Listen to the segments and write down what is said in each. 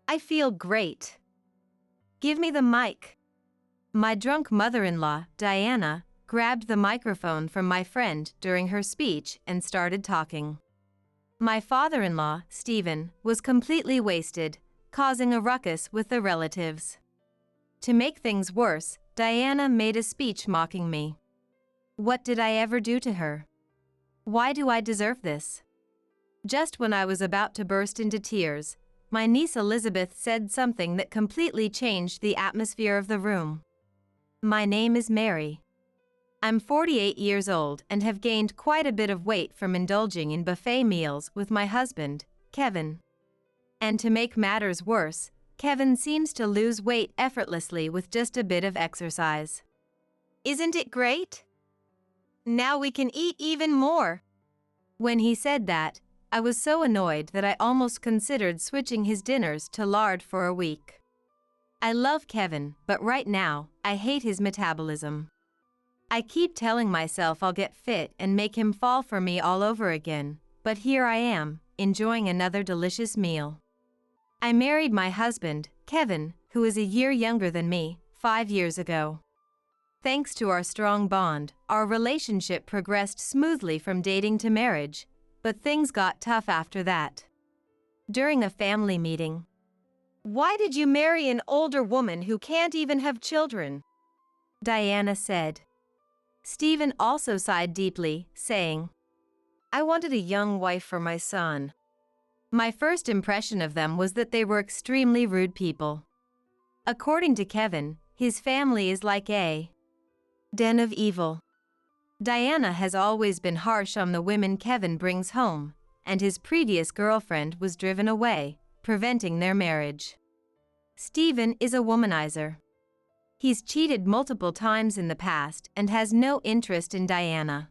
I feel great. Give me the mic. My drunk mother-in-law, Diana, grabbed the microphone from my friend during her speech and started talking. My father-in-law, Stephen, was completely wasted, causing a ruckus with the relatives. To make things worse, Diana made a speech mocking me. What did I ever do to her? Why do I deserve this? Just when I was about to burst into tears, my niece Elizabeth said something that completely changed the atmosphere of the room. My name is Mary. I'm 48 years old and have gained quite a bit of weight from indulging in buffet meals with my husband, Kevin. And to make matters worse, Kevin seems to lose weight effortlessly with just a bit of exercise. Isn't it great? Now we can eat even more. When he said that, I was so annoyed that I almost considered switching his dinners to lard for a week. I love Kevin, but right now, I hate his metabolism. I keep telling myself I'll get fit and make him fall for me all over again, but here I am, enjoying another delicious meal. I married my husband, Kevin, who is a year younger than me, 5 years ago. Thanks to our strong bond, our relationship progressed smoothly from dating to marriage, but things got tough after that. During a family meeting. Why did you marry an older woman who can't even have children? Diana said. Stephen also sighed deeply, saying, I wanted a young wife for my son. My first impression of them was that they were extremely rude people. According to Kevin, his family is like a den of evil. Diana has always been harsh on the women Kevin brings home, and his previous girlfriend was driven away, preventing their marriage. Stephen is a womanizer. He's cheated multiple times in the past and has no interest in Diana.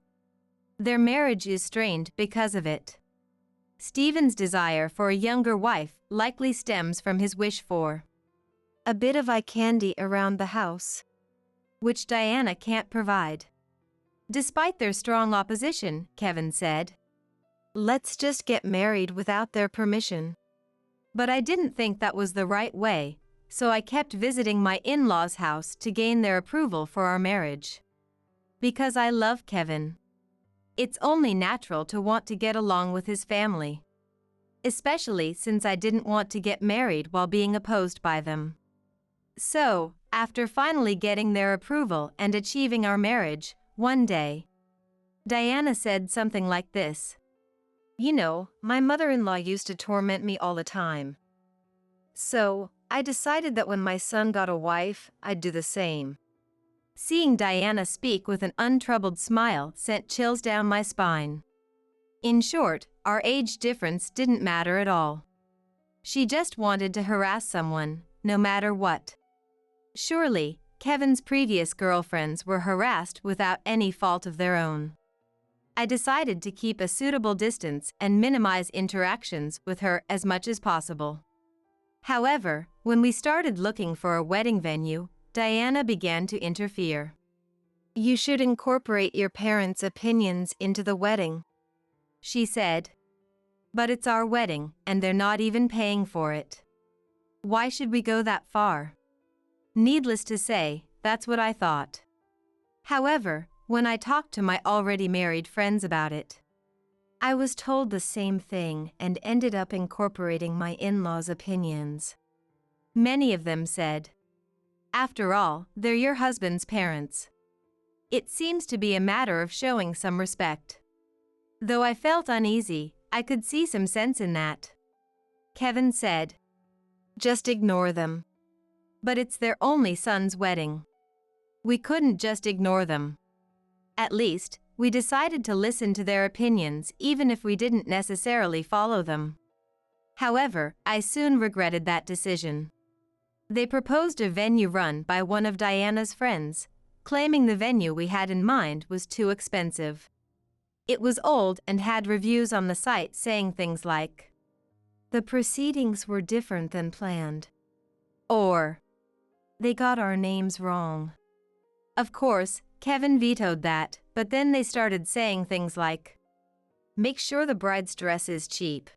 Their marriage is strained because of it. Stephen's desire for a younger wife likely stems from his wish for a bit of eye candy around the house, which Diana can't provide. Despite their strong opposition, Kevin said, let's just get married without their permission. But I didn't think that was the right way, so I kept visiting my in-laws' house to gain their approval for our marriage. Because I love Kevin. It's only natural to want to get along with his family. Especially since I didn't want to get married while being opposed by them. So, after finally getting their approval and achieving our marriage, one day, Diana said something like this. You know, my mother-in-law used to torment me all the time. So, I decided that when my son got a wife, I'd do the same. Seeing Diana speak with an untroubled smile sent chills down my spine. In short, our age difference didn't matter at all. She just wanted to harass someone, no matter what. Surely, Kevin's previous girlfriends were harassed without any fault of their own. I decided to keep a suitable distance and minimize interactions with her as much as possible. However, when we started looking for a wedding venue, Diana began to interfere. You should incorporate your parents' opinions into the wedding, she said. But it's our wedding, and they're not even paying for it. Why should we go that far? Needless to say, that's what I thought. However, when I talked to my already married friends about it, I was told the same thing and ended up incorporating my in-laws' opinions. Many of them said, after all, they're your husband's parents. It seems to be a matter of showing some respect. Though I felt uneasy, I could see some sense in that. Kevin said, just ignore them. But it's their only son's wedding. We couldn't just ignore them. At least, we decided to listen to their opinions even if we didn't necessarily follow them. However, I soon regretted that decision. They proposed a venue run by one of Diana's friends, claiming the venue we had in mind was too expensive. It was old and had reviews on the site saying things like, the proceedings were different than planned. Or, they got our names wrong. Of course, Kevin vetoed that, but then they started saying things like, make sure the bride's dress is cheap.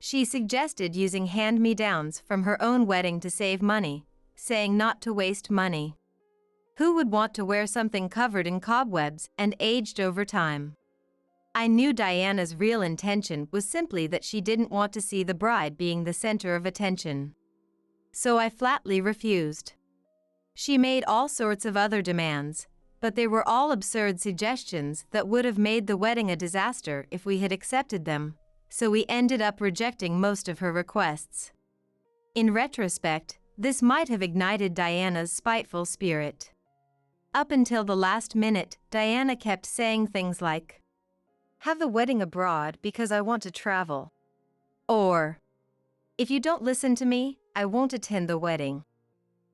She suggested using hand-me-downs from her own wedding to save money, saying not to waste money. Who would want to wear something covered in cobwebs and aged over time? I knew Diana's real intention was simply that she didn't want to see the bride being the center of attention. So I flatly refused. She made all sorts of other demands, but they were all absurd suggestions that would have made the wedding a disaster if we had accepted them, so we ended up rejecting most of her requests. In retrospect, this might have ignited Diana's spiteful spirit. Up until the last minute, Diana kept saying things like, "Have the wedding abroad because I want to travel." Or, "If you don't listen to me, I won't attend the wedding."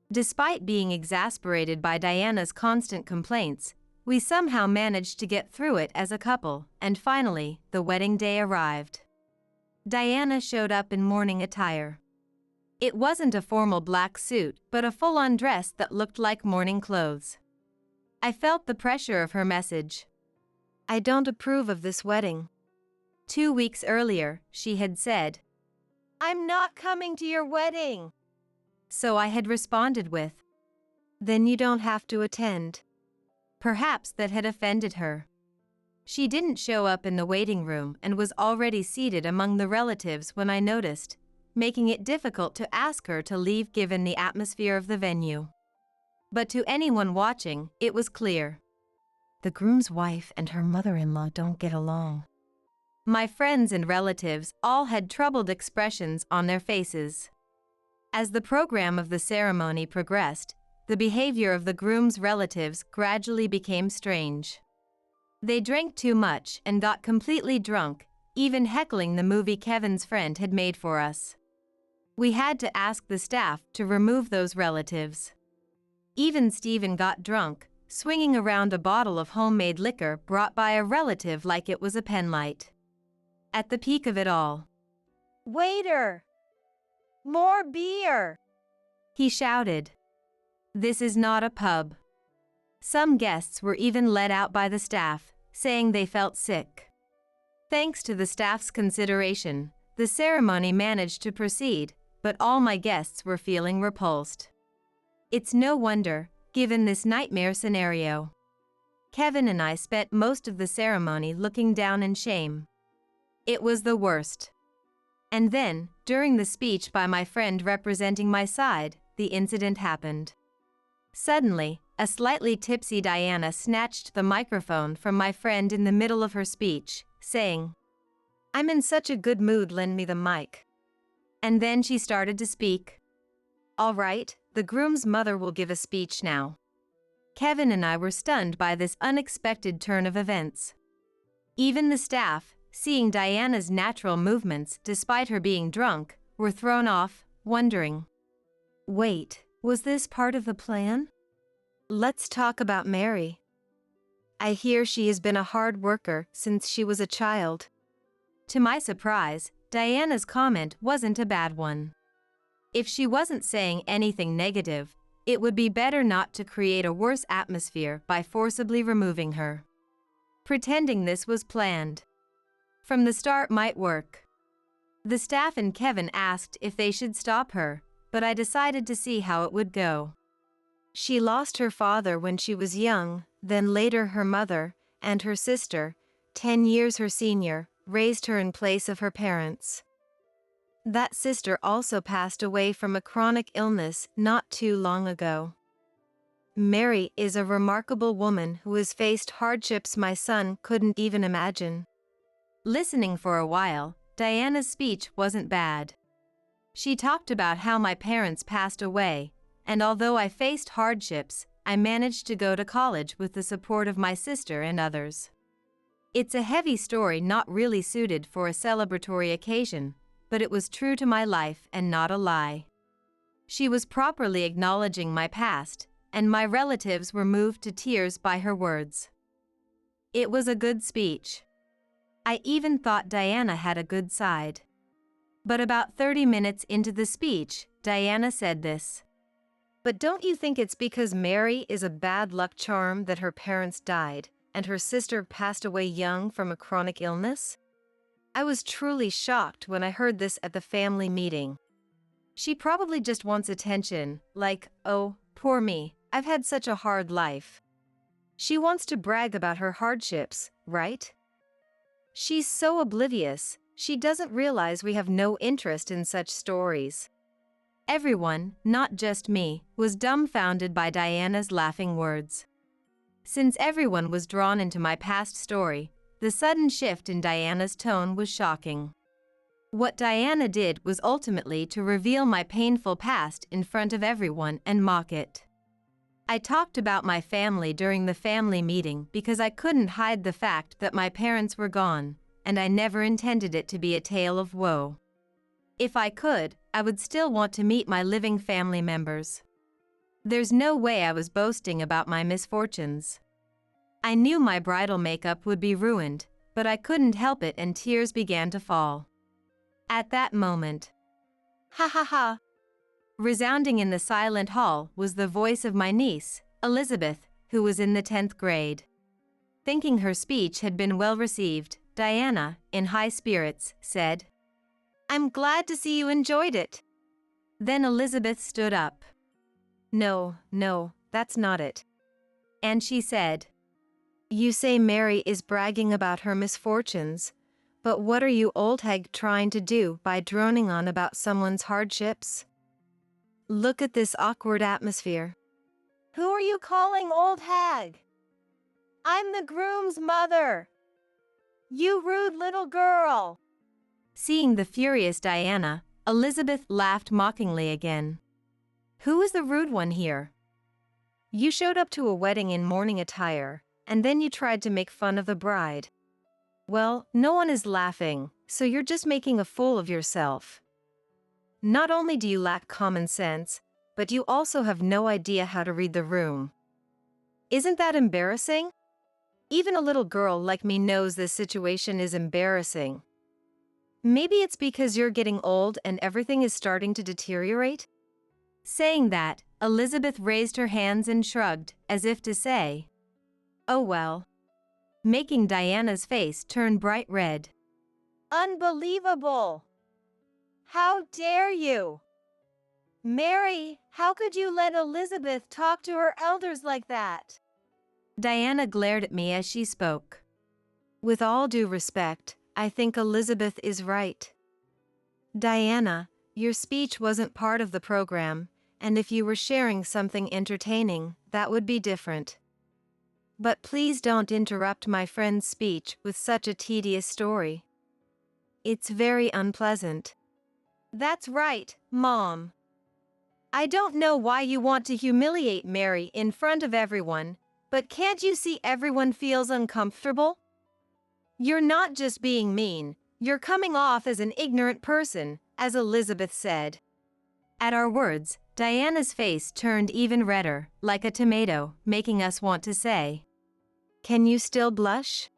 Despite being exasperated by Diana's constant complaints, we somehow managed to get through it as a couple, and finally, the wedding day arrived. Diana showed up in morning attire. It wasn't a formal black suit, but a full-on dress that looked like morning clothes. I felt the pressure of her message. "I don't approve of this wedding." 2 weeks earlier, she had said, "I'm not coming to your wedding." So I had responded with, "Then you don't have to attend." Perhaps that had offended her. She didn't show up in the waiting room and was already seated among the relatives when I noticed, making it difficult to ask her to leave given the atmosphere of the venue. But to anyone watching, it was clear. The groom's wife and her mother-in-law don't get along. My friends and relatives all had troubled expressions on their faces. As the program of the ceremony progressed, the behavior of the groom's relatives gradually became strange. They drank too much and got completely drunk, even heckling the movie Kevin's friend had made for us. We had to ask the staff to remove those relatives. Even Stephen got drunk, swinging around a bottle of homemade liquor brought by a relative like it was a penlight. At the peak of it all, "Waiter! More beer!" he shouted. This is not a pub. Some guests were even let out by the staff, saying they felt sick. Thanks to the staff's consideration, the ceremony managed to proceed, but all my guests were feeling repulsed. It's no wonder, given this nightmare scenario. Kevin and I spent most of the ceremony looking down in shame. It was the worst. And then, during the speech by my friend representing my side, the incident happened. Suddenly, a slightly tipsy Diana snatched the microphone from my friend in the middle of her speech, saying, "I'm in such a good mood, lend me the mic." And then she started to speak. "All right, the groom's mother will give a speech now." Kevin and I were stunned by this unexpected turn of events. Even the staff, seeing Diana's natural movements despite her being drunk, were thrown off, wondering, "Wait, was this part of the plan? Let's talk about Mary. I hear she has been a hard worker since she was a child." To my surprise, Diana's comment wasn't a bad one. If she wasn't saying anything negative, it would be better not to create a worse atmosphere by forcibly removing her. Pretending this was planned from the start might work. The staff and Kevin asked if they should stop her, but I decided to see how it would go. She lost her father when she was young, then later her mother, and her sister, 10 years her senior, raised her in place of her parents. That sister also passed away from a chronic illness not too long ago. Mary is a remarkable woman who has faced hardships my son couldn't even imagine. Listening for a while, Diana's speech wasn't bad. She talked about how my parents passed away, and although I faced hardships, I managed to go to college with the support of my sister and others. It's a heavy story not really suited for a celebratory occasion, but it was true to my life and not a lie. She was properly acknowledging my past, and my relatives were moved to tears by her words. It was a good speech. I even thought Diana had a good side. But about 30 minutes into the speech, Diana said this. "But don't you think it's because Mary is a bad luck charm that her parents died, and her sister passed away young from a chronic illness? I was truly shocked when I heard this at the family meeting. She probably just wants attention, like, oh, poor me, I've had such a hard life. She wants to brag about her hardships, right? She's so oblivious, she doesn't realize we have no interest in such stories. Everyone, not just me, was dumbfounded by Diana's laughing words. Since everyone was drawn into my past story, the sudden shift in Diana's tone was shocking. What Diana did was ultimately to reveal my painful past in front of everyone and mock it. I talked about my family during the family meeting because I couldn't hide the fact that my parents were gone, and I never intended it to be a tale of woe. If I could, I would still want to meet my living family members. There's no way I was boasting about my misfortunes. I knew my bridal makeup would be ruined, but I couldn't help it and tears began to fall. At that moment, ha ha ha, resounding in the silent hall was the voice of my niece, Elizabeth, who was in the 10th grade. Thinking her speech had been well received, Diana, in high spirits, said, "I'm glad to see you enjoyed it." Then Elizabeth stood up. No, that's not it. And she said, "You say Mary is bragging about her misfortunes, but what are you old hag trying to do by droning on about someone's hardships? Look at this awkward atmosphere." "Who are you calling old hag? I'm the groom's mother. You rude little girl." Seeing the furious Diana, Elizabeth laughed mockingly again. "Who is the rude one here? You showed up to a wedding in mourning attire, and then you tried to make fun of the bride. Well, no one is laughing, so you're just making a fool of yourself. Not only do you lack common sense, but you also have no idea how to read the room. Isn't that embarrassing? Even a little girl like me knows this situation is embarrassing. Maybe it's because you're getting old and everything is starting to deteriorate?" Saying that, Elizabeth raised her hands and shrugged, as if to say, "Oh well," making Diana's face turn bright red. "Unbelievable! How dare you? Mary, how could you let Elizabeth talk to her elders like that?" Diana glared at me as she spoke. "With all due respect, I think Elizabeth is right. Diana, your speech wasn't part of the program, and if you were sharing something entertaining, that would be different. But please don't interrupt my friend's speech with such a tedious story. It's very unpleasant." "That's right, Mom. I don't know why you want to humiliate Mary in front of everyone, but can't you see everyone feels uncomfortable? You're not just being mean, you're coming off as an ignorant person," as Elizabeth said. At our words, Diana's face turned even redder, like a tomato, making us want to say, "Can you still blush?"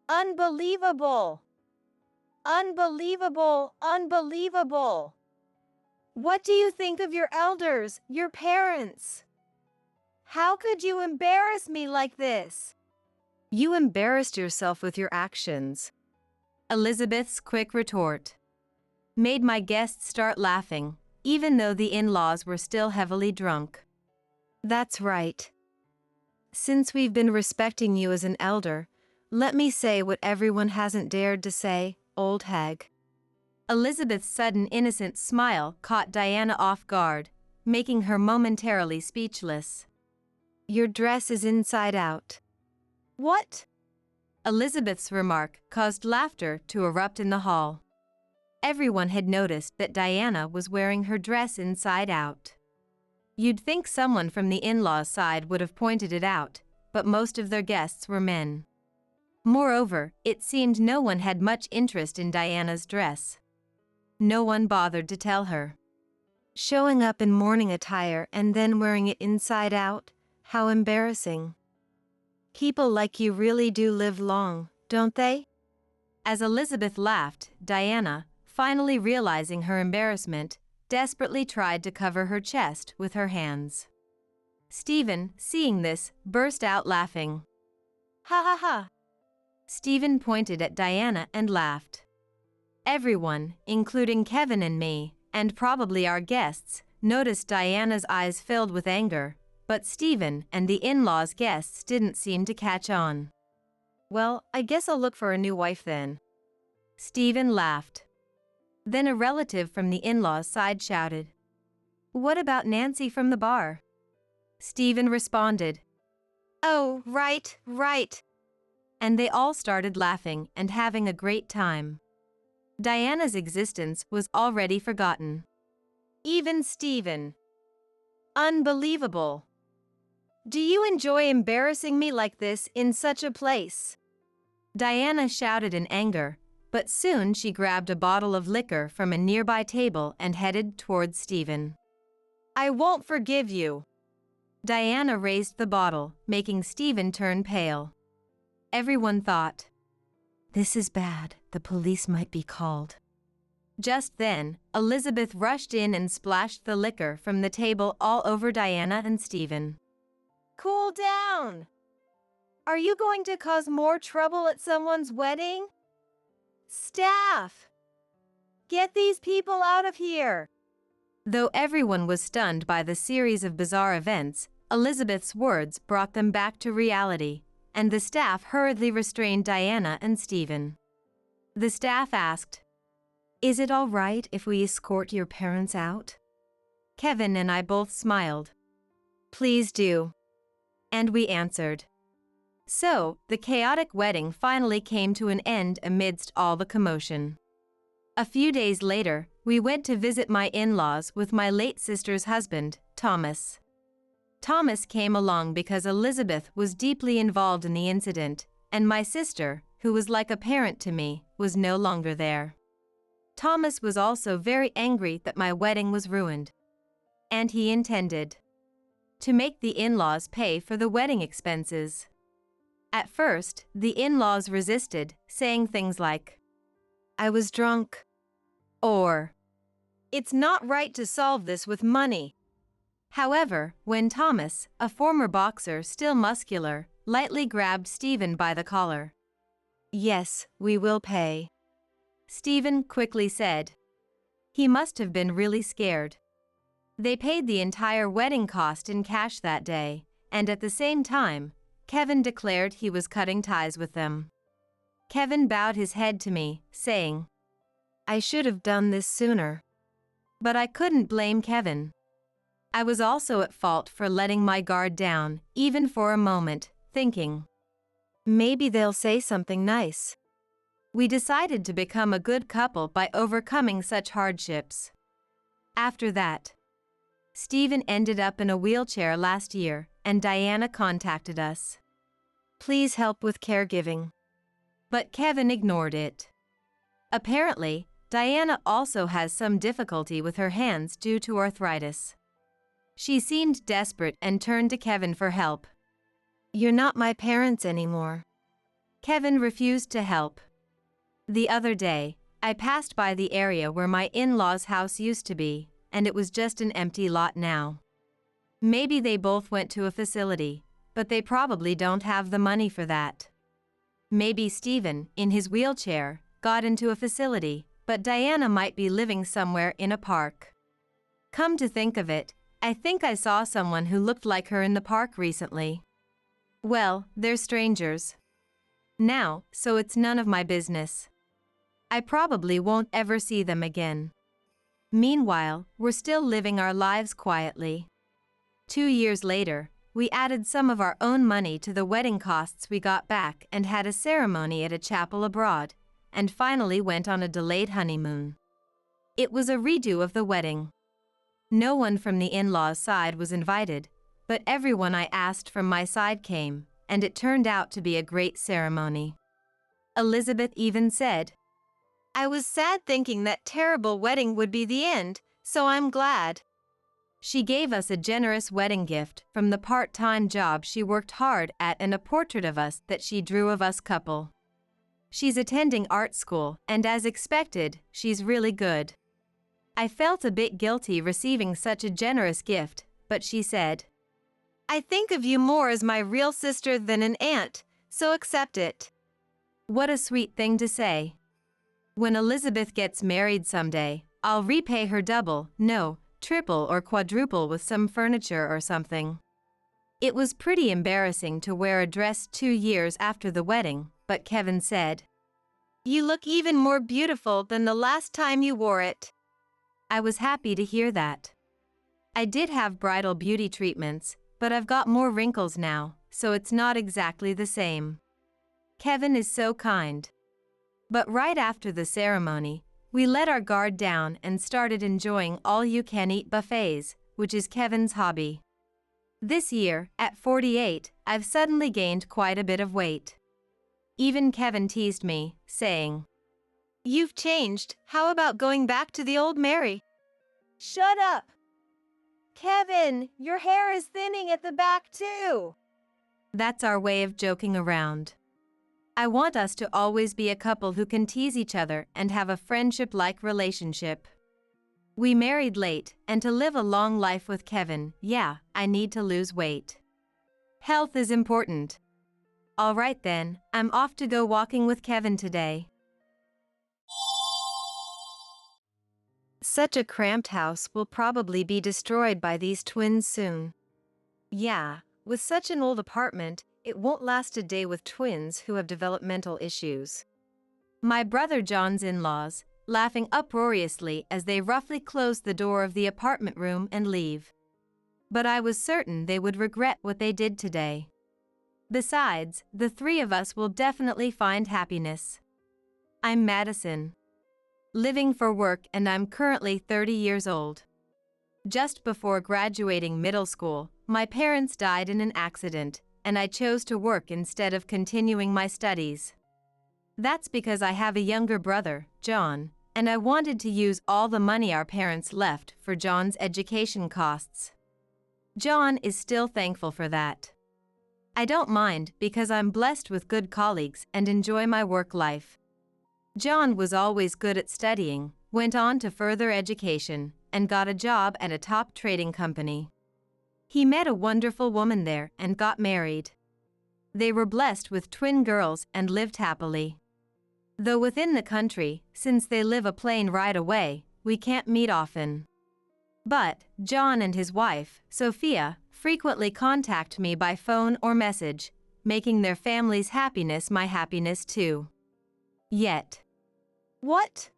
"Unbelievable! Unbelievable! Unbelievable! What do you think of your elders, your parents? How could you embarrass me like this?" "You embarrassed yourself with your actions." Elizabeth's quick retort made my guests start laughing, even though the in-laws were still heavily drunk. "That's right. Since we've been respecting you as an elder, let me say what everyone hasn't dared to say, old hag." Elizabeth's sudden innocent smile caught Diana off guard, making her momentarily speechless. "Your dress is inside out." "What?" Elizabeth's remark caused laughter to erupt in the hall. Everyone had noticed that Diana was wearing her dress inside out. You'd think someone from the in-laws' side would have pointed it out, but most of their guests were men. Moreover, it seemed no one had much interest in Diana's dress. No one bothered to tell her. Showing up in mourning attire and then wearing it inside out, how embarrassing. People like you really do live long, don't they? As Elizabeth laughed, Diana, finally realizing her embarrassment, desperately tried to cover her chest with her hands. Stephen, seeing this, burst out laughing. "Ha ha ha!" Stephen pointed at Diana and laughed. Everyone, including Kevin and me, and probably our guests, noticed Diana's eyes filled with anger, but Stephen and the in-laws' guests didn't seem to catch on. "Well, I guess I'll look for a new wife then." Stephen laughed. Then a relative from the in-laws' side shouted, "What about Nancy from the bar?" Stephen responded, "Oh, right, right." And they all started laughing and having a great time. Diana's existence was already forgotten. Even Stephen. Unbelievable. "Do you enjoy embarrassing me like this in such a place?" Diana shouted in anger, but soon she grabbed a bottle of liquor from a nearby table and headed towards Stephen. "I won't forgive you." Diana raised the bottle, making Stephen turn pale. Everyone thought, "This is bad, the police might be called." Just then, Elizabeth rushed in and splashed the liquor from the table all over Diana and Stephen. "Cool down! Are you going to cause more trouble at someone's wedding? Staff! Get these people out of here!" Though everyone was stunned by the series of bizarre events, Elizabeth's words brought them back to reality, and the staff hurriedly restrained Diana and Stephen. The staff asked, "Is it all right if we escort your parents out?" Kevin and I both smiled. "Please do." And we answered. So, the chaotic wedding finally came to an end amidst all the commotion. A few days later, we went to visit my in-laws with my late sister's husband, Thomas. Thomas came along because Elizabeth was deeply involved in the incident, and my sister, who was like a parent to me, was no longer there. Thomas was also very angry that my wedding was ruined. And he intended to make the in-laws pay for the wedding expenses. At first, the in-laws resisted, saying things like, "I was drunk," or "It's not right to solve this with money." However, when Thomas, a former boxer still muscular, lightly grabbed Stephen by the collar, "Yes, we will pay," Stephen quickly said. He must have been really scared. They paid the entire wedding cost in cash that day, and at the same time, Kevin declared he was cutting ties with them. Kevin bowed his head to me, saying, "I should have done this sooner." But I couldn't blame Kevin. I was also at fault for letting my guard down, even for a moment, thinking, maybe they'll say something nice. We decided to become a good couple by overcoming such hardships. After that, Stephen ended up in a wheelchair last year, and Diana contacted us. "Please help with caregiving." But Kevin ignored it. Apparently, Diana also has some difficulty with her hands due to arthritis. She seemed desperate and turned to Kevin for help. "You're not my parents anymore." Kevin refused to help. The other day, I passed by the area where my in-laws' house used to be, and it was just an empty lot now. Maybe they both went to a facility, but they probably don't have the money for that. Maybe Stephen, in his wheelchair, got into a facility, but Diana might be living somewhere in a park. Come to think of it, I think I saw someone who looked like her in the park recently. Well, they're strangers now, so it's none of my business. I probably won't ever see them again. Meanwhile, we're still living our lives quietly. 2 years later, we added some of our own money to the wedding costs we got back and had a ceremony at a chapel abroad, and finally went on a delayed honeymoon. It was a redo of the wedding. No one from the in-laws' side was invited, but everyone I asked from my side came, and it turned out to be a great ceremony. Elizabeth even said, "I was sad thinking that terrible wedding would be the end, so I'm glad." She gave us a generous wedding gift from the part-time job she worked hard at and a portrait of us that she drew of us couple. She's attending art school, and as expected, she's really good. I felt a bit guilty receiving such a generous gift, but she said, "I think of you more as my real sister than an aunt, so accept it." What a sweet thing to say. When Elizabeth gets married someday, I'll repay her double, no, triple or quadruple with some furniture or something. It was pretty embarrassing to wear a dress 2 years after the wedding, but Kevin said, "You look even more beautiful than the last time you wore it." I was happy to hear that. I did have bridal beauty treatments, but I've got more wrinkles now, so it's not exactly the same. Kevin is so kind. But right after the ceremony, we let our guard down and started enjoying all-you-can-eat buffets, which is Kevin's hobby. This year, at 48, I've suddenly gained quite a bit of weight. Even Kevin teased me, saying, "You've changed, how about going back to the old Mary?" "Shut up! Kevin, your hair is thinning at the back too." That's our way of joking around. I want us to always be a couple who can tease each other and have a friendship-like relationship. We married late, and to live a long life with Kevin, yeah, I need to lose weight. Health is important. All right then, I'm off to go walking with Kevin today. Such a cramped house will probably be destroyed by these twins soon. Yeah, with such an old apartment, it won't last a day with twins who have developmental issues. My brother John's in-laws, laughing uproariously as they roughly closed the door of the apartment room and leave. But I was certain they would regret what they did today. Besides, the three of us will definitely find happiness. I'm Madison. Living for work, and I'm currently 30 years old. Just before graduating middle school, my parents died in an accident, and I chose to work instead of continuing my studies. That's because I have a younger brother, John, and I wanted to use all the money our parents left for John's education costs. John is still thankful for that. I don't mind because I'm blessed with good colleagues and enjoy my work life. John was always good at studying, went on to further education, and got a job at a top trading company. He met a wonderful woman there and got married. They were blessed with twin girls and lived happily. Though within the country, since they live a plane ride away, we can't meet often. But John and his wife, Sophia, frequently contact me by phone or message, making their family's happiness my happiness too. Yet. What?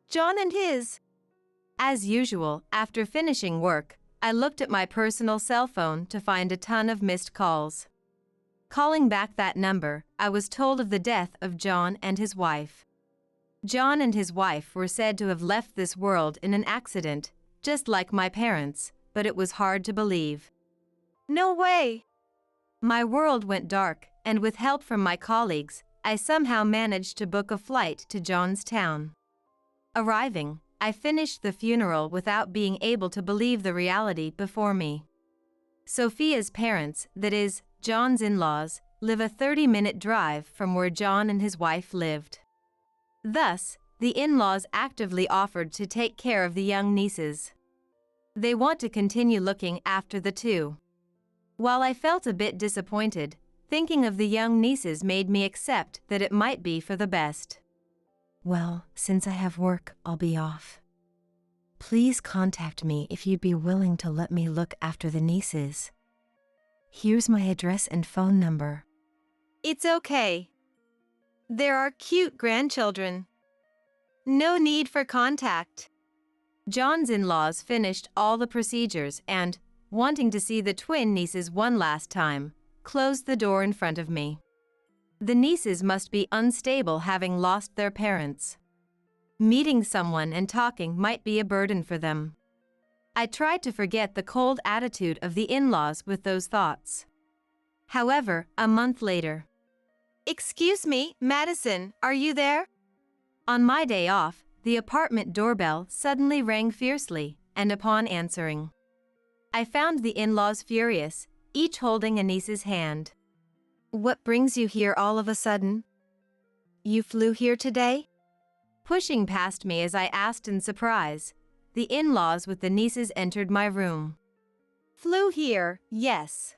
John and his? As usual, after finishing work, I looked at my personal cell phone to find a ton of missed calls. Calling back that number, I was told of the death of John and his wife. John and his wife were said to have left this world in an accident, just like my parents, but it was hard to believe. No way! My world went dark, and with help from my colleagues, I somehow managed to book a flight to John's town. Arriving, I finished the funeral without being able to believe the reality before me. Sophia's parents, that is, John's in-laws, live a 30-minute drive from where John and his wife lived. Thus, the in-laws actively offered to take care of the young nieces. They want to continue looking after the two. While I felt a bit disappointed, thinking of the young nieces made me accept that it might be for the best. Well, since I have work, I'll be off. Please contact me if you'd be willing to let me look after the nieces. Here's my address and phone number. It's okay. There are cute grandchildren. No need for contact. John's in-laws finished all the procedures and, wanting to see the twin nieces one last time, closed the door in front of me. The nieces must be unstable having lost their parents. Meeting someone and talking might be a burden for them. I tried to forget the cold attitude of the in-laws with those thoughts. However, a month later. Excuse me, Madison, are you there? On my day off, the apartment doorbell suddenly rang fiercely, and upon answering, I found the in-laws furious, each holding a niece's hand. What brings you here all of a sudden? You flew here today? Pushing past me as I asked in surprise, the in-laws with the nieces entered my room. Flew here, yes.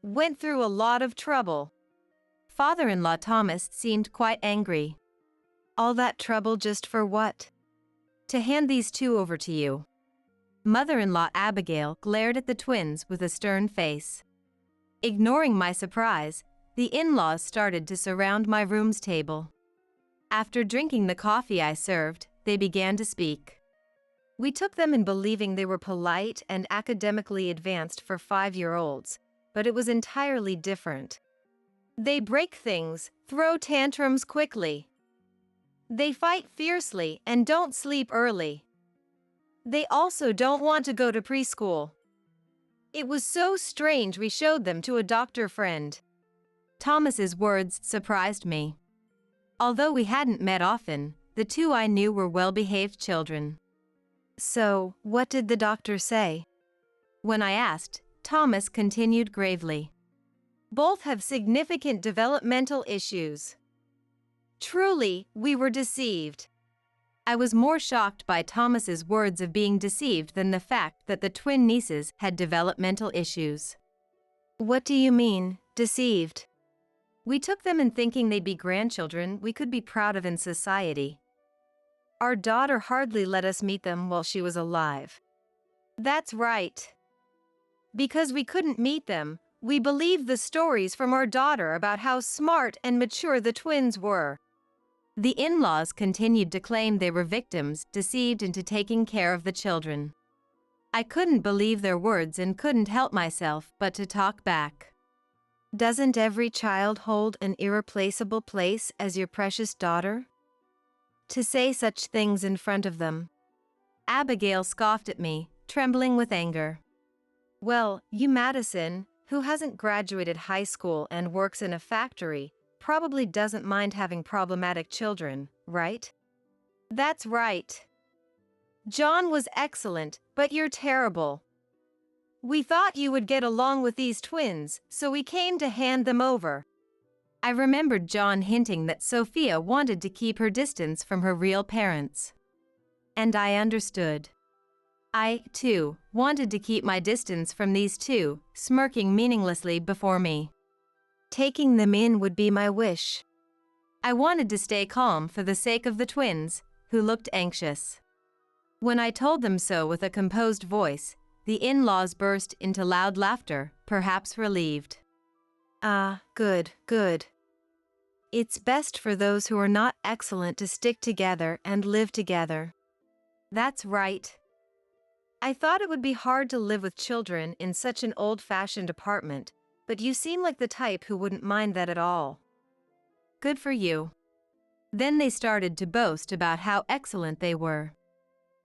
Went through a lot of trouble. Father-in-law Thomas seemed quite angry. All that trouble just for what? To hand these two over to you. Mother-in-law Abigail glared at the twins with a stern face. Ignoring my surprise, the in-laws started to surround my room's table. After drinking the coffee I served, they began to speak. We took them in believing they were polite and academically advanced for 5-year-olds, but it was entirely different. They break things, throw tantrums quickly. They fight fiercely and don't sleep early. They also don't want to go to preschool. It was so strange we showed them to a doctor friend. Thomas's words surprised me. Although we hadn't met often, the two I knew were well-behaved children. So, what did the doctor say? When I asked, Thomas continued gravely. Both have significant developmental issues. Truly, we were deceived. I was more shocked by Thomas's words of being deceived than the fact that the twin nieces had developmental issues. What do you mean, deceived? We took them in thinking they'd be grandchildren we could be proud of in society. Our daughter hardly let us meet them while she was alive. That's right. Because we couldn't meet them, we believed the stories from our daughter about how smart and mature the twins were. The in-laws continued to claim they were victims deceived into taking care of the children. I couldn't believe their words and couldn't help myself but to talk back. Doesn't every child hold an irreplaceable place as your precious daughter? To say such things in front of them. Abigail scoffed at me, trembling with anger. Well, you Madison, who hasn't graduated high school and works in a factory, probably doesn't mind having problematic children, right? That's right. John was excellent, but you're terrible. We thought you would get along with these twins, so we came to hand them over. I remembered John hinting that Sophia wanted to keep her distance from her real parents. And I understood. I, too, wanted to keep my distance from these two, smirking meaninglessly before me. Taking them in would be my wish. I wanted to stay calm for the sake of the twins, who looked anxious. When I told them so with a composed voice, the in-laws burst into loud laughter, perhaps relieved. Ah, good, good. It's best for those who are not excellent to stick together and live together. That's right. I thought it would be hard to live with children in such an old-fashioned apartment, but you seem like the type who wouldn't mind that at all. Good for you. Then they started to boast about how excellent they were.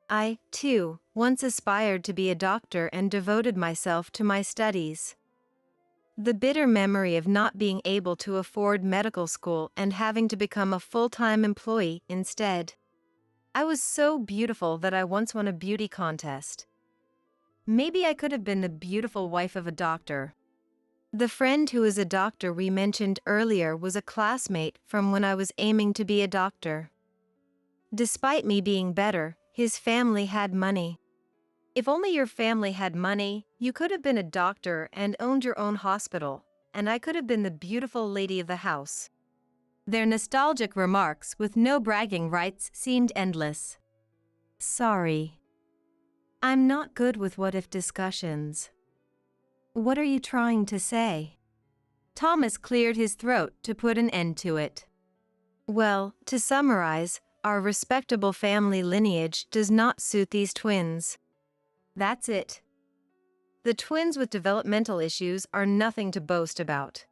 I, too, once aspired to be a doctor and devoted myself to my studies. The bitter memory of not being able to afford medical school and having to become a full-time employee instead. I was so beautiful that I once won a beauty contest. Maybe I could have been the beautiful wife of a doctor. The friend who is a doctor we mentioned earlier was a classmate from when I was aiming to be a doctor. Despite me being better, his family had money. If only your family had money, you could have been a doctor and owned your own hospital, and I could have been the beautiful lady of the house. Their nostalgic remarks with no bragging rights seemed endless. Sorry. I'm not good with what-if discussions. What are you trying to say? Thomas cleared his throat to put an end to it. Well, to summarize, our respectable family lineage does not suit these twins. That's it. The twins with developmental issues are nothing to boast about.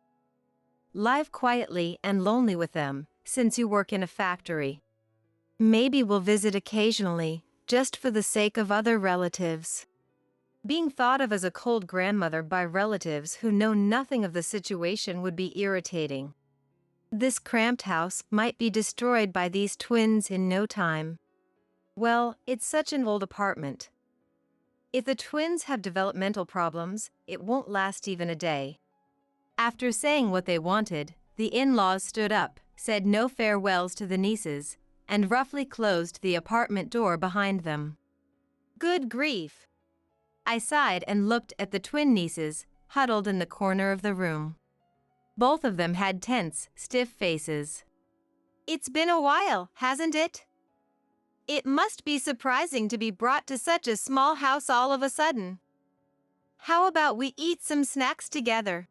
Live quietly and lonely with them, since you work in a factory. Maybe we'll visit occasionally, just for the sake of other relatives. Being thought of as a cold grandmother by relatives who know nothing of the situation would be irritating. This cramped house might be destroyed by these twins in no time. Well, it's such an old apartment. If the twins have developmental problems, it won't last even a day. After saying what they wanted, the in-laws stood up, said no farewells to the nieces, and roughly closed the apartment door behind them. Good grief! I sighed and looked at the twin nieces, huddled in the corner of the room. Both of them had tense, stiff faces. It's been a while, hasn't it? It must be surprising to be brought to such a small house all of a sudden. How about we eat some snacks together?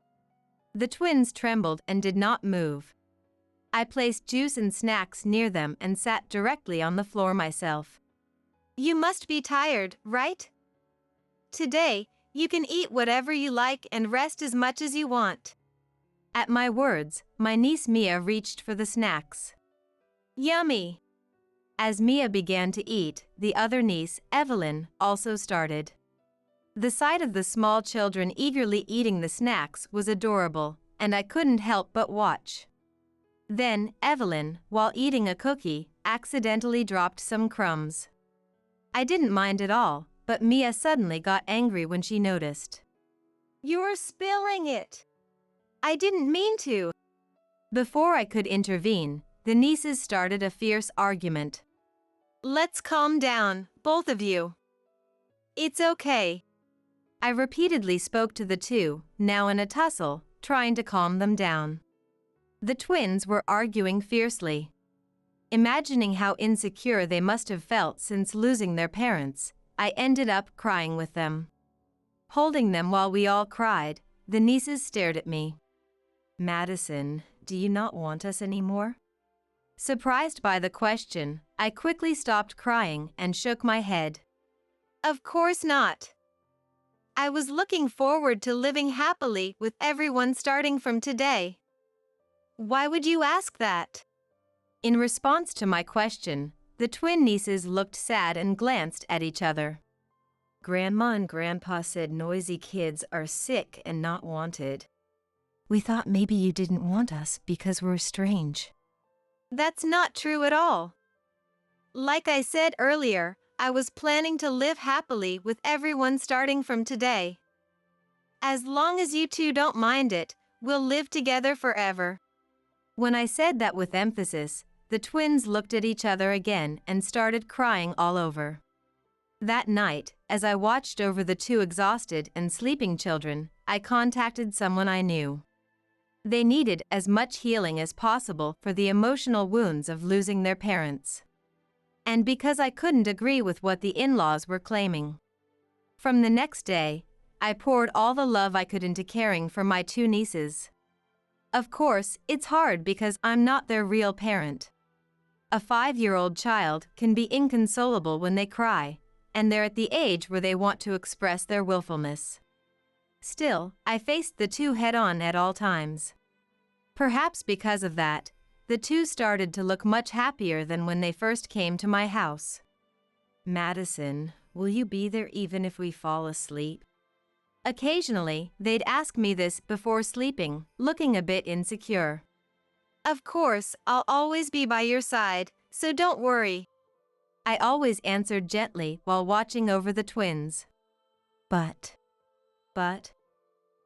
The twins trembled and did not move. I placed juice and snacks near them and sat directly on the floor myself. You must be tired, right? Today, you can eat whatever you like and rest as much as you want. At my words, my niece Mia reached for the snacks. Yummy! As Mia began to eat, the other niece, Evelyn, also started. The sight of the small children eagerly eating the snacks was adorable, and I couldn't help but watch. Then, Evelyn, while eating a cookie, accidentally dropped some crumbs. I didn't mind at all, but Mia suddenly got angry when she noticed. You're spilling it! I didn't mean to! Before I could intervene, the nieces started a fierce argument. Let's calm down, both of you. It's okay. I repeatedly spoke to the two, now in a tussle, trying to calm them down. The twins were arguing fiercely. Imagining how insecure they must have felt since losing their parents, I ended up crying with them. Holding them while we all cried, the nieces stared at me. Madison, do you not want us anymore? Surprised by the question, I quickly stopped crying and shook my head. Of course not. I was looking forward to living happily with everyone starting from today. Why would you ask that? In response to my question, the twin nieces looked sad and glanced at each other. Grandma and Grandpa said noisy kids are sick and not wanted. We thought maybe you didn't want us because we're strange. That's not true at all. Like I said earlier, I was planning to live happily with everyone starting from today. As long as you two don't mind it, we'll live together forever. When I said that with emphasis, the twins looked at each other again and started crying all over. That night, as I watched over the two exhausted and sleeping children, I contacted someone I knew. They needed as much healing as possible for the emotional wounds of losing their parents. And because I couldn't agree with what the in-laws were claiming. From the next day, I poured all the love I could into caring for my two nieces. Of course, it's hard because I'm not their real parent. A 5-year-old child can be inconsolable when they cry, and they're at the age where they want to express their willfulness. Still, I faced the two head-on at all times. Perhaps because of that, the two started to look much happier than when they first came to my house. Madison, will you be there even if we fall asleep? Occasionally, they'd ask me this before sleeping, looking a bit insecure. Of course, I'll always be by your side, so don't worry. I always answered gently while watching over the twins. But,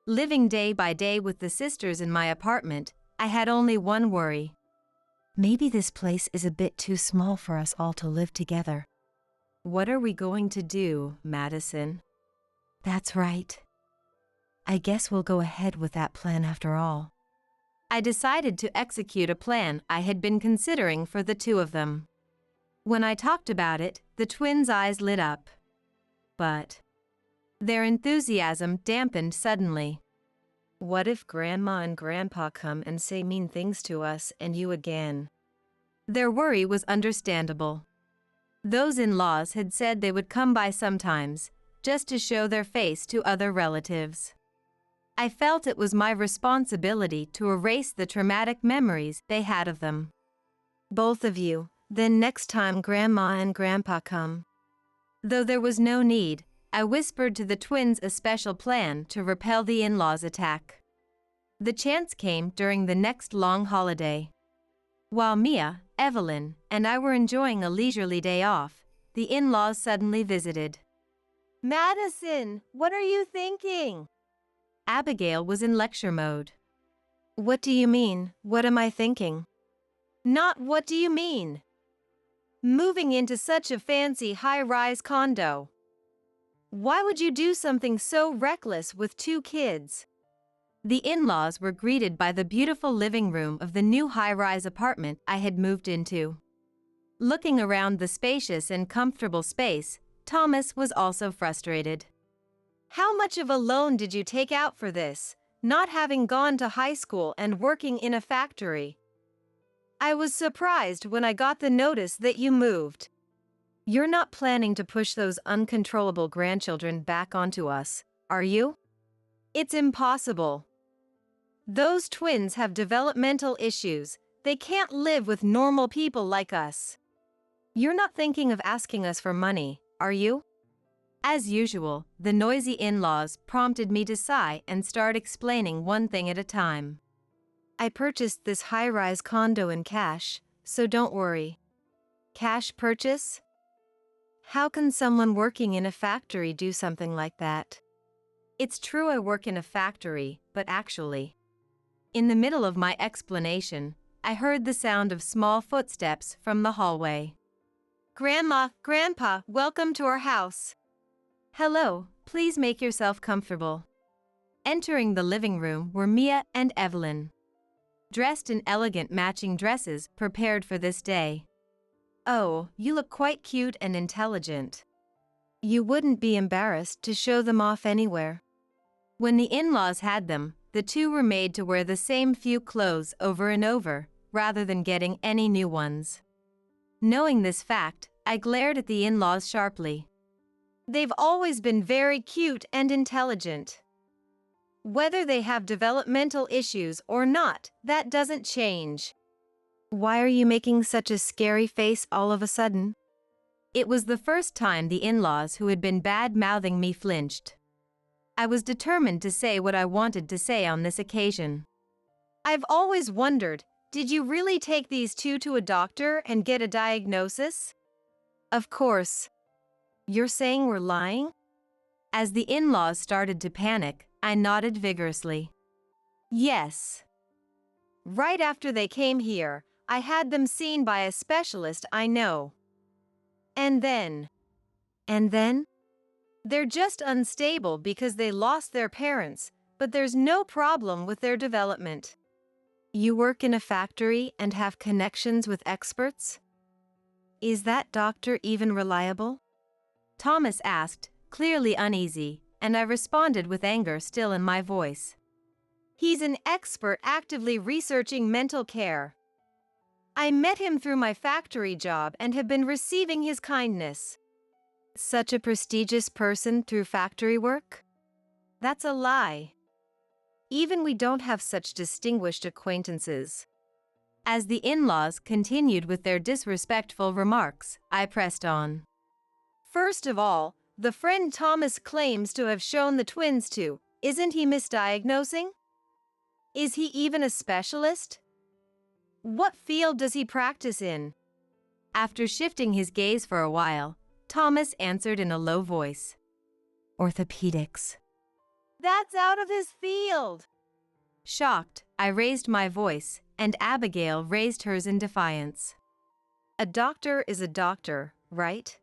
living day by day with the sisters in my apartment, I had only one worry. Maybe this place is a bit too small for us all to live together. What are we going to do, Madison? That's right. I guess we'll go ahead with that plan after all. I decided to execute a plan I had been considering for the two of them. When I talked about it, the twins' eyes lit up. But their enthusiasm dampened suddenly. What if Grandma and Grandpa come and say mean things to us and you again? Their worry was understandable. Those in-laws had said they would come by sometimes, just to show their face to other relatives. I felt it was my responsibility to erase the traumatic memories they had of them. Both of you, then next time Grandma and Grandpa come. Though there was no need, I whispered to the twins a special plan to repel the in-laws' attack. The chance came during the next long holiday. While Mia, Evelyn, and I were enjoying a leisurely day off, the in-laws suddenly visited. Madison, what are you thinking? Abigail was in lecture mode. What do you mean, what am I thinking? Not what do you mean? Moving into such a fancy high-rise condo. Why would you do something so reckless with 2 kids? The in-laws were greeted by the beautiful living room of the new high-rise apartment I had moved into. Looking around the spacious and comfortable space, Thomas was also frustrated. "How much of a loan did you take out for this, not having gone to high school and working in a factory? I was surprised when I got the notice that you moved. You're not planning to push those uncontrollable grandchildren back onto us, are you? It's impossible. Those twins have developmental issues. They can't live with normal people like us. You're not thinking of asking us for money, are you?" As usual, the noisy in-laws prompted me to sigh and start explaining one thing at a time. "I purchased this high-rise condo in cash, so don't worry." Cash purchase? How can someone working in a factory do something like that? It's true I work in a factory, but actually. In the middle of my explanation, I heard the sound of small footsteps from the hallway. "Grandma, Grandpa, welcome to our house." "Hello, please make yourself comfortable." Entering the living room were Mia and Evelyn, dressed in elegant matching dresses prepared for this day. "Oh, you look quite cute and intelligent. You wouldn't be embarrassed to show them off anywhere." When the in-laws had them, the two were made to wear the same few clothes over and over, rather than getting any new ones. Knowing this fact, I glared at the in-laws sharply. "They've always been very cute and intelligent. Whether they have developmental issues or not, that doesn't change." "Why are you making such a scary face all of a sudden?" It was the first time the in-laws who had been bad-mouthing me flinched. I was determined to say what I wanted to say on this occasion. "I've always wondered, did you really take these two to a doctor and get a diagnosis?" "Of course. You're saying we're lying?" As the in-laws started to panic, I nodded vigorously. "Yes. Right after they came here, I had them seen by a specialist I know. And then?" "And then?" "They're just unstable because they lost their parents, but there's no problem with their development." "You work in a factory and have connections with experts? Is that doctor even reliable?" Thomas asked, clearly uneasy, and I responded with anger still in my voice. "He's an expert actively researching mental care. I met him through my factory job and have been receiving his kindness." "Such a prestigious person through factory work?" "That's a lie. Even we don't have such distinguished acquaintances." As the in-laws continued with their disrespectful remarks, I pressed on. "First of all, the friend Thomas claims to have shown the twins to, isn't he misdiagnosing? Is he even a specialist? What field does he practice in?" After shifting his gaze for a while, Thomas answered in a low voice. "Orthopedics." "That's out of his field." Shocked, I raised my voice, and Abigail raised hers in defiance. "A doctor is a doctor, right?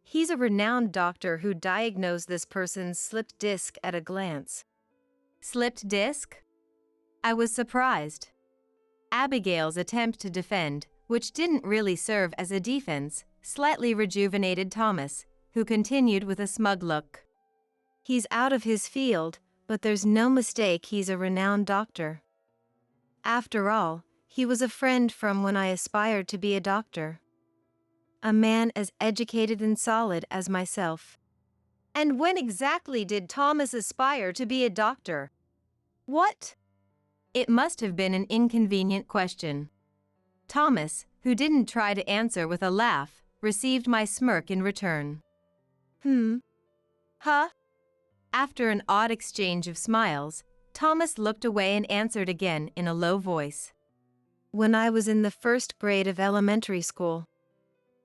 He's a renowned doctor who diagnosed this person's slipped disc at a glance." "Slipped disc?" I was surprised. Abigail's attempt to defend, which didn't really serve as a defense, slightly rejuvenated Thomas, who continued with a smug look. "He's out of his field, but there's no mistake he's a renowned doctor. After all, he was a friend from when I aspired to be a doctor. A man as educated and solid as myself." "And when exactly did Thomas aspire to be a doctor?" "What?" It must have been an inconvenient question. Thomas, who didn't try to answer with a laugh, received my smirk in return. Huh?" After an odd exchange of smiles, Thomas looked away and answered again in a low voice. "When I was in the first grade of elementary school."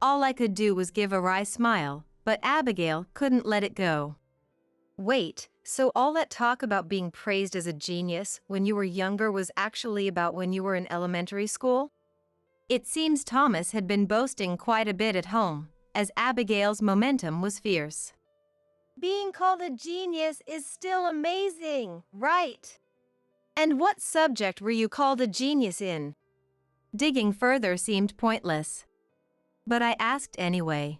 All I could do was give a wry smile, but Abigail couldn't let it go. "Wait, so all that talk about being praised as a genius when you were younger was actually about when you were in elementary school?" It seems Thomas had been boasting quite a bit at home, as Abigail's momentum was fierce. "Being called a genius is still amazing, right?" And what subject were you called a genius in? Digging further seemed pointless. But I asked anyway.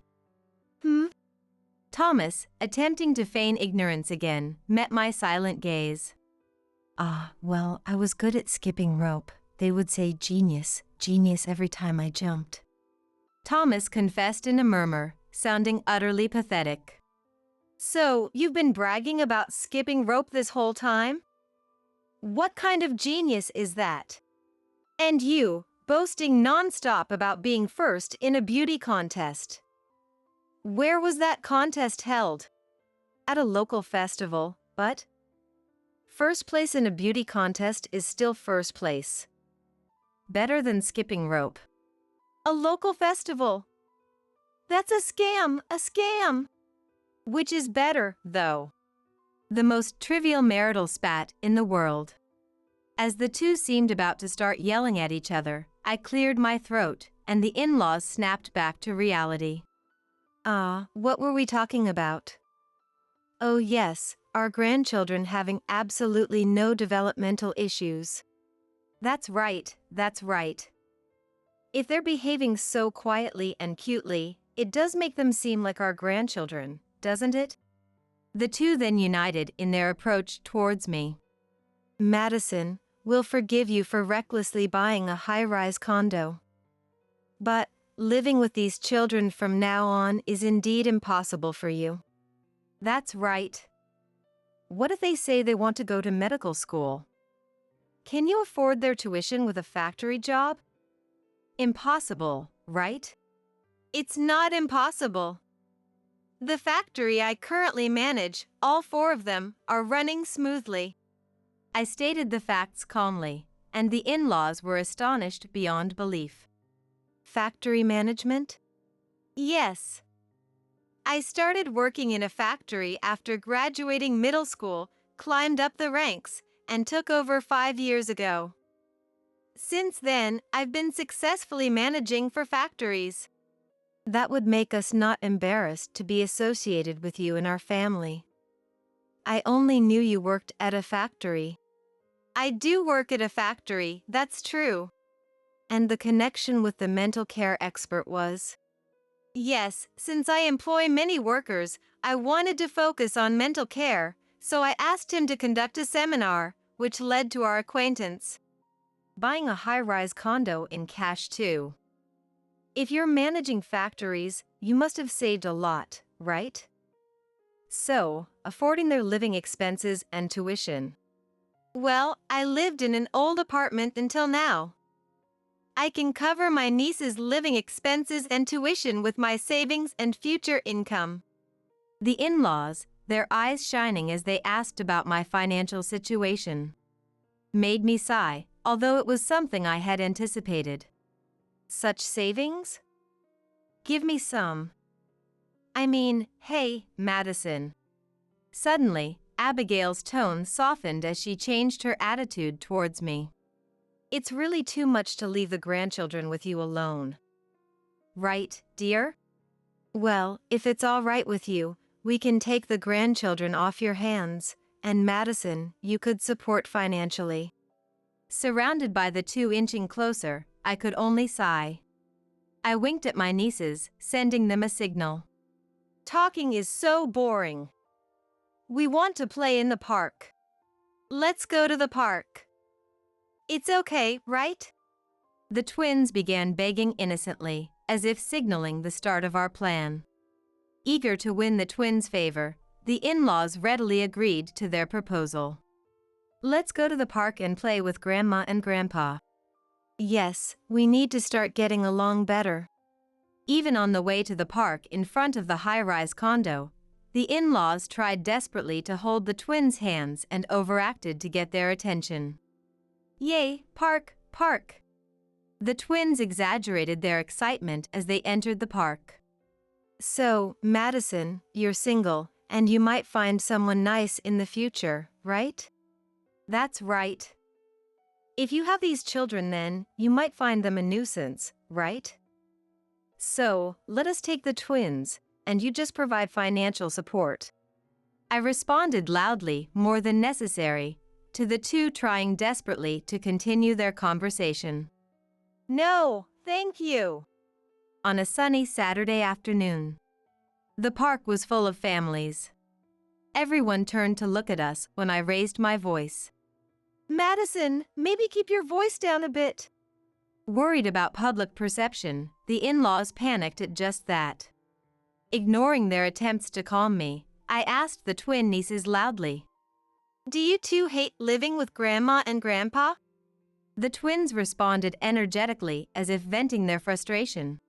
Thomas, attempting to feign ignorance again, met my silent gaze. Well, I was good at skipping rope. They would say genius, genius every time I jumped. Thomas confessed in a murmur, sounding utterly pathetic. So, you've been bragging about skipping rope this whole time? What kind of genius is that? And you, boasting non-stop about being first in a beauty contest. Where was that contest held? At a local festival, but first place in a beauty contest is still first place. Better than skipping rope. A local festival. That's a scam, a scam. Which is better, though? The most trivial marital spat in the world. As the two seemed about to start yelling at each other, I cleared my throat, and the in-laws snapped back to reality. What were we talking about? Oh yes, our grandchildren having absolutely no developmental issues. That's right, that's right. If they're behaving so quietly and cutely, it does make them seem like our grandchildren, doesn't it? The two then united in their approach towards me. Madison, we'll forgive you for recklessly buying a high-rise condo. But living with these children from now on is indeed impossible for you. That's right. What if they say they want to go to medical school? Can you afford their tuition with a factory job? Impossible, right? It's not impossible. The factory I currently manage, all 4 of them, are running smoothly. I stated the facts calmly, and the in-laws were astonished beyond belief. Factory management? Yes. I started working in a factory after graduating middle school, climbed up the ranks, and took over 5 years ago. Since then, I've been successfully managing for factories. That would make us not embarrassed to be associated with you in our family. I only knew you worked at a factory. I do work at a factory, that's true. And the connection with the mental care expert was? Yes, since I employ many workers, I wanted to focus on mental care, so I asked him to conduct a seminar, which led to our acquaintance. Buying a high-rise condo in cash too. If you're managing factories, you must have saved a lot, right? So, affording their living expenses and tuition. Well, I lived in an old apartment until now. I can cover my niece's living expenses and tuition with my savings and future income. The in-laws, their eyes shining as they asked about my financial situation, made me sigh, although it was something I had anticipated. Such savings? Give me some. I mean, hey, Madison. Suddenly, Abigail's tone softened as she changed her attitude towards me. It's really too much to leave the grandchildren with you alone. Right, dear? Well, if it's all right with you, we can take the grandchildren off your hands, and Madison, you could support financially. Surrounded by the two inching closer, I could only sigh. I winked at my nieces, sending them a signal. Talking is so boring. We want to play in the park. Let's go to the park. It's okay, right? The twins began begging innocently, as if signaling the start of our plan. Eager to win the twins' favor, the in-laws readily agreed to their proposal. Let's go to the park and play with Grandma and Grandpa. Yes, we need to start getting along better. Even on the way to the park in front of the high-rise condo, the in-laws tried desperately to hold the twins' hands and overacted to get their attention. Yay, park, park! The twins exaggerated their excitement as they entered the park. So, Madison, you're single, and you might find someone nice in the future, right? That's right. If you have these children then, you might find them a nuisance, right? So, let us take the twins, and you just provide financial support. I responded loudly, more than necessary, to the two trying desperately to continue their conversation. No, thank you. On a sunny Saturday afternoon, the park was full of families. Everyone turned to look at us when I raised my voice. Madison, maybe keep your voice down a bit. Worried about public perception, the in-laws panicked at just that. Ignoring their attempts to calm me, I asked the twin nieces loudly, Do you two hate living with Grandma and Grandpa? The twins responded energetically as if venting their frustration.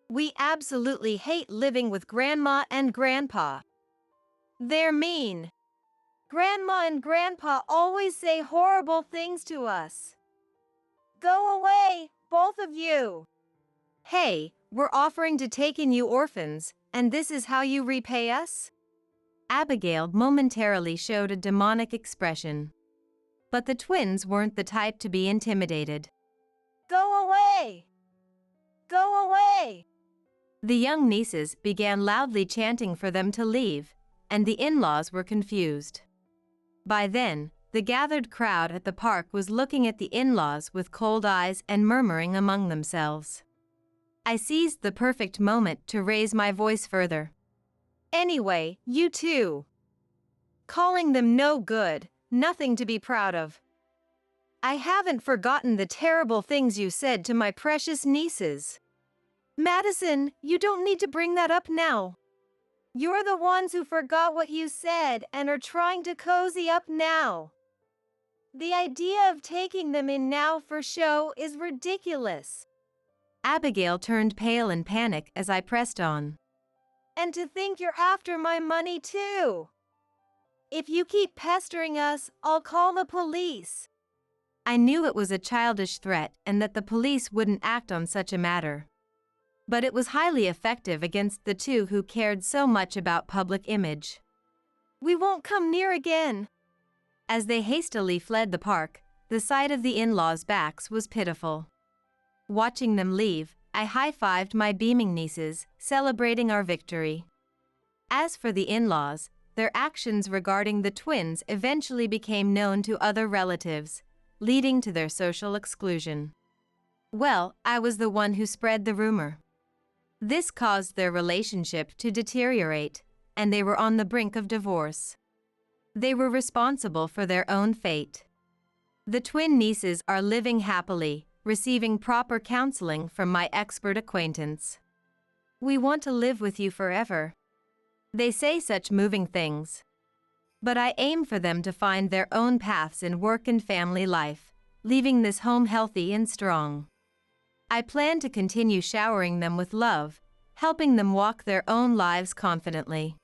We absolutely hate living with Grandma and Grandpa. They're mean. Grandma and Grandpa always say horrible things to us. Go away, both of you. Hey, we're offering to take in you orphans, and this is how you repay us? Abigail momentarily showed a demonic expression. But the twins weren't the type to be intimidated. Go away! Go away! The young nieces began loudly chanting for them to leave, and the in-laws were confused. By then, the gathered crowd at the park was looking at the in-laws with cold eyes and murmuring among themselves. I seized the perfect moment to raise my voice further. Anyway, you two. Calling them no good, nothing to be proud of. I haven't forgotten the terrible things you said to my precious nieces. Madison, you don't need to bring that up now. You're the ones who forgot what you said and are trying to cozy up now. The idea of taking them in now for show is ridiculous. Abigail turned pale in panic as I pressed on. And to think you're after my money too. If you keep pestering us, I'll call the police. I knew it was a childish threat and that the police wouldn't act on such a matter. But it was highly effective against the two who cared so much about public image. We won't come near again. As they hastily fled the park, the sight of the in-laws' backs was pitiful. Watching them leave, I high-fived my beaming nieces, celebrating our victory. As for the in-laws, their actions regarding the twins eventually became known to other relatives, leading to their social exclusion. Well, I was the one who spread the rumor. This caused their relationship to deteriorate, and they were on the brink of divorce. They were responsible for their own fate. The twin nieces are living happily, receiving proper counseling from my expert acquaintance. We want to live with you forever. They say such moving things. But I aim for them to find their own paths in work and family life, leaving this home healthy and strong. I plan to continue showering them with love, helping them walk their own lives confidently.